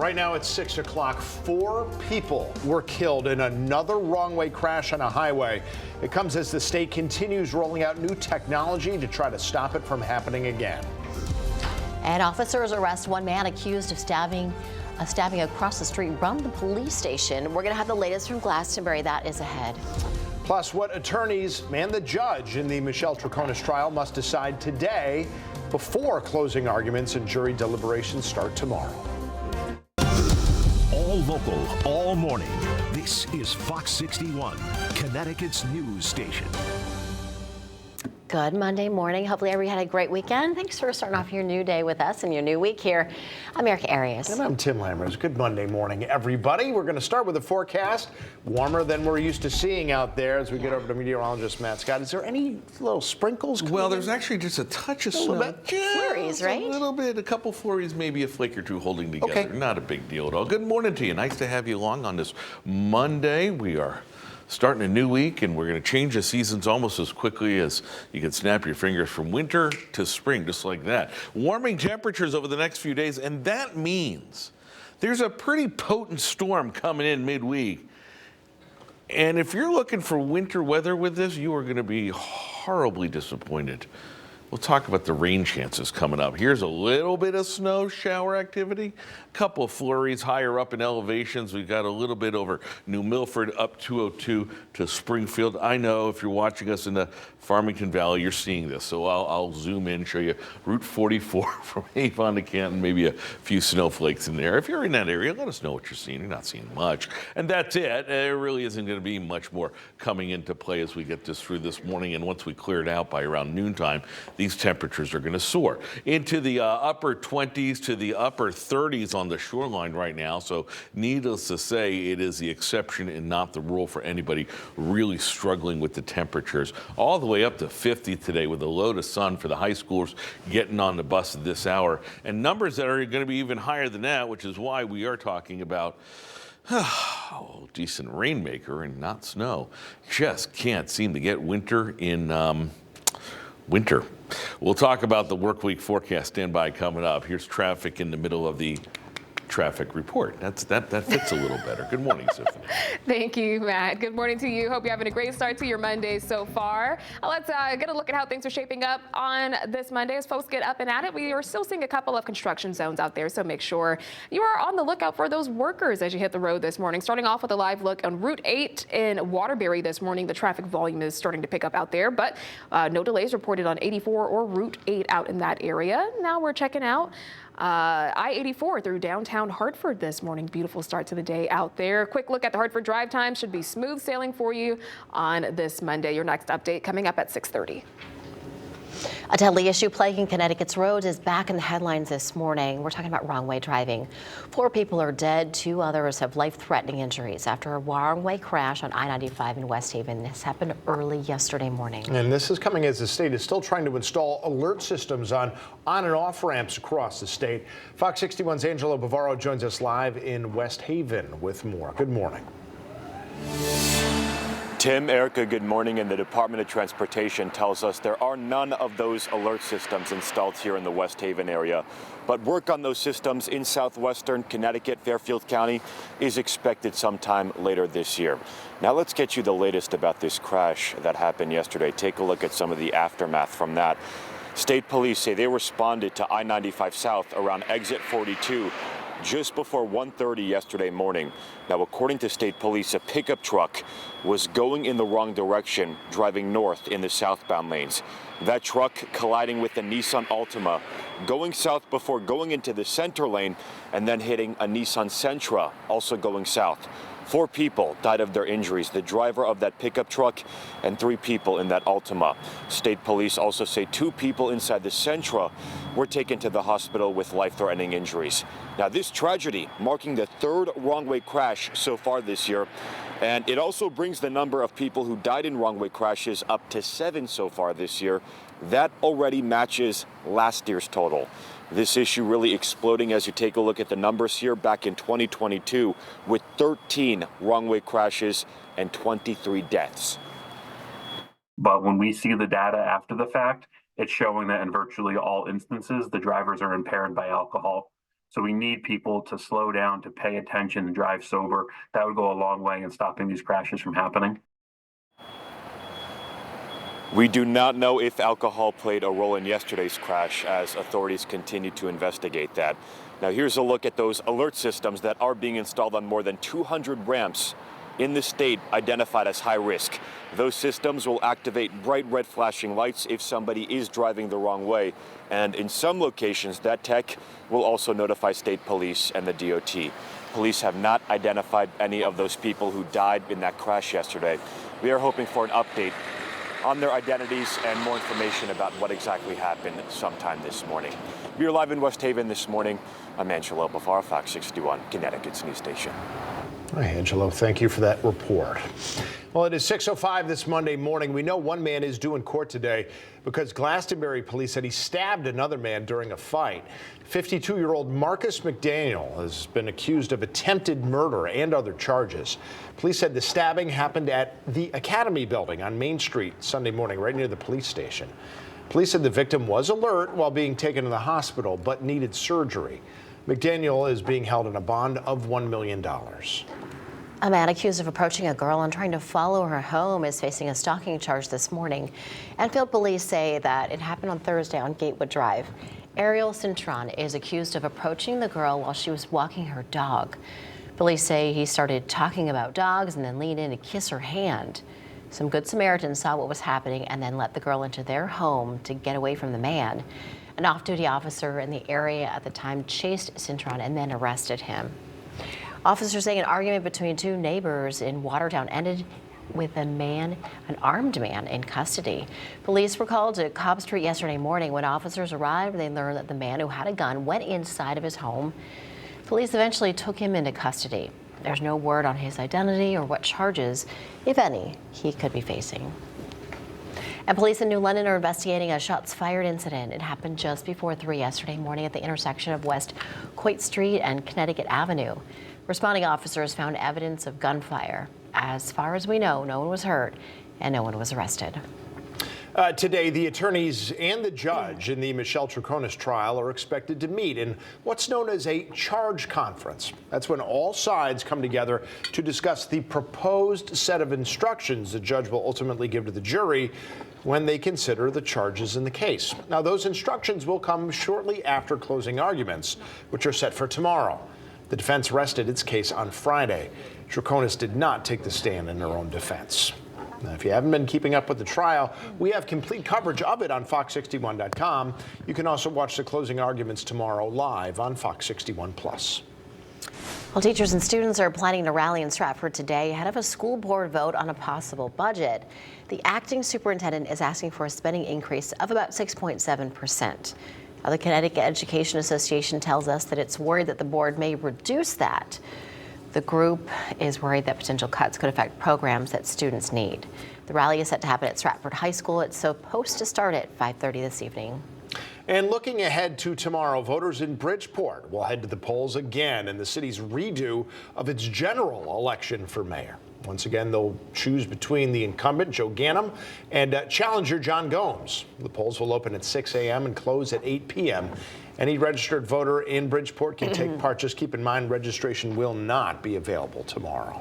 Right now it's 6 o'clock. 4 people were killed in another wrong-way crash on a highway. It comes as the state continues rolling out new technology to try to stop it from happening again. And officers arrest one man accused of stabbing across the street from the police station. We're going to have the latest from Glastonbury. That is ahead. Plus, what attorneys and the judge in the Michelle Troconis trial must decide today before closing arguments and jury deliberations start tomorrow. All local, all morning. This is Fox 61, Connecticut's news station. Good Monday morning. Hopefully everybody had a great weekend. Thanks for starting off your new day with us and your new week here. I'm Erica Arias. And I'm Tim Lammers. Good Monday morning, everybody. We're going to start with a forecast warmer than we're used to seeing out there as we get over to meteorologist Matt Scott. Is there any little sprinkles? Well, there's actually just a touch of snow. Flurries, right? A little bit, a couple flurries, maybe a flake or two holding together. Okay. Not a big deal at all. Good morning to you. Nice to have you along on this Monday. We are starting a new week, and we're going to change the seasons almost as quickly as you can snap your fingers from winter to spring, just like that. Warming temperatures over the next few days, and that means there's a pretty potent storm coming in midweek. And if you're looking for winter weather with this, you are going to be horribly disappointed. We'll talk about the rain chances coming up. Here's a little bit of snow shower activity, a couple of flurries higher up in elevations. We've got a little bit over New Milford up 202 to Springfield. I know if you're watching us in the Farmington Valley, you're seeing this. So I'll zoom in, show you Route 44 from Avon to Canton, maybe a few snowflakes in there. If you're in that area, let us know what you're seeing. You're not seeing much. And that's it. There really isn't going to be much more coming into play as we get this through this morning. And once we clear it out by around noontime, these temperatures are going to soar into the upper 20s to the upper 30s on the shoreline right now. So needless to say, it is the exception and not the rule for anybody really struggling with the temperatures. All the way up to 50 today with a load of sun for the high schoolers getting on the bus at this hour. And numbers that are going to be even higher than that, which is why we are talking about decent rainmaker and not snow. Just can't seem to get winter in winter. We'll talk about the work week forecast. Stand by coming up. Here's traffic in the middle of the traffic report. That fits a little better. Good morning, Tiffany. Thank you, Matt. Good morning to you. Hope you're having a great start to your Monday so far. Let's get a look at how things are shaping up on this Monday as folks get up and at it. We are still seeing a couple of construction zones out there, so make sure you are on the lookout for those workers as you hit the road this morning. Starting off with a live look on Route 8 in Waterbury this morning. The traffic volume is starting to pick up out there, but no delays reported on 84 or Route 8 out in that area. Now we're checking out I-84 through downtown Hartford this morning. Beautiful start to the day out there. Quick look at the Hartford drive time. Should be smooth sailing for you on this Monday. Your next update coming up at 6:30. A deadly issue plaguing Connecticut's roads is back in the headlines this morning. We're talking about wrong-way driving. 4 people are dead. 2 others have life-threatening injuries after a wrong-way crash on I-95 in West Haven. This happened early yesterday morning. And this is coming as the state is still trying to install alert systems on and off ramps across the state. Fox 61's Angelo Bavaro joins us live in West Haven with more. Good morning. Tim, Erica, good morning. And the Department of Transportation tells us there are none of those alert systems installed here in the West Haven area. But work on those systems in southwestern Connecticut, Fairfield County, is expected sometime later this year. Now let's get you the latest about this crash that happened yesterday. Take a look at some of the aftermath from that. State police say they responded to I-95 South around exit 42 just before 1:30 yesterday morning. Now, according to state police, a pickup truck was going in the wrong direction, driving north in the southbound lanes. That truck colliding with a Nissan Altima, going south before going into the center lane and then hitting a Nissan Sentra, also going south. 4 people died of their injuries, the driver of that pickup truck and 3 people in that Altima. State police also say 2 people inside the Sentra were taken to the hospital with life-threatening injuries. Now, this tragedy marking the 3rd wrong-way crash so far this year, and it also brings the number of people who died in wrong-way crashes up to 7 so far this year. That already matches last year's total. This issue really exploding as you take a look at the numbers here back in 2022 with 13 wrong-way crashes and 23 deaths. But when we see the data after the fact, it's showing that in virtually all instances, the drivers are impaired by alcohol. So we need people to slow down, to pay attention, and drive sober. That would go a long way in stopping these crashes from happening. We do not know if alcohol played a role in yesterday's crash as authorities continue to investigate that. Now here's a look at those alert systems that are being installed on more than 200 ramps in the state identified as high risk. Those systems will activate bright red flashing lights if somebody is driving the wrong way. And in some locations, that tech will also notify state police and the DOT. Police have not identified any of those people who died in that crash yesterday. We are hoping for an update on their identities and more information about what exactly happened sometime this morning. We are live in West Haven this morning. I'm Angelo Bafar, Fox 61, Connecticut's news station. Hi, Angelo. Thank you for that report. Well, it is 6:05 this Monday morning. We know one man is due in court today because Glastonbury police said he stabbed another man during a fight. 52-year-old Marcus McDaniel has been accused of attempted murder and other charges. Police said the stabbing happened at the Academy building on Main Street Sunday morning, right near the police station. Police said the victim was alert while being taken to the hospital, but needed surgery. McDaniel is being held in a bond of $1 million. A man accused of approaching a girl and trying to follow her home is facing a stalking charge this morning. Enfield police say that it happened on Thursday on Gatewood Drive. Ariel Cintron is accused of approaching the girl while she was walking her dog. Police say he started talking about dogs and then leaned in to kiss her hand. Some Good Samaritans saw what was happening and then let the girl into their home to get away from the man. An off-duty officer in the area at the time chased Cintron and then arrested him. Officers say an argument between two neighbors in Watertown ended with an armed man in custody. Police were called to Cobb Street yesterday morning. When officers arrived, they learned that the man who had a gun went inside of his home. Police eventually took him into custody. There's no word on his identity or what charges, if any, he could be facing. And police in New London are investigating a shots fired incident. It happened just before 3 yesterday morning at the intersection of West Coit Street and Connecticut Avenue. Responding officers found evidence of gunfire. As far as we know, no one was hurt and no one was arrested. Today, the attorneys and the judge in the Michelle Troconis trial are expected to meet in what's known as a charge conference. That's when all sides come together to discuss the proposed set of instructions the judge will ultimately give to the jury when they consider the charges in the case. Now, those instructions will come shortly after closing arguments, which are set for tomorrow. The defense rested its case on Friday. Troconis did not take the stand in her own defense. Now, if you haven't been keeping up with the trial, we have complete coverage of it on Fox61.com. You can also watch the closing arguments tomorrow live on Fox 61 Plus. Well, teachers and students are planning to rally in Stratford today ahead of a school board vote on a possible budget. The acting superintendent is asking for a spending increase of about 6.7%. Now, the Connecticut Education Association tells us that it's worried that the board may reduce that. The group is worried that potential cuts could affect programs that students need. The rally is set to happen at Stratford High School. It's supposed to start at 5:30 this evening. And looking ahead to tomorrow, voters in Bridgeport will head to the polls again in the city's redo of its general election for mayor. Once again, they'll choose between the incumbent, Joe Ganim, and challenger, John Gomes. The polls will open at 6 a.m. and close at 8 p.m. Any registered voter in Bridgeport can take part. Just keep in mind, registration will not be available tomorrow.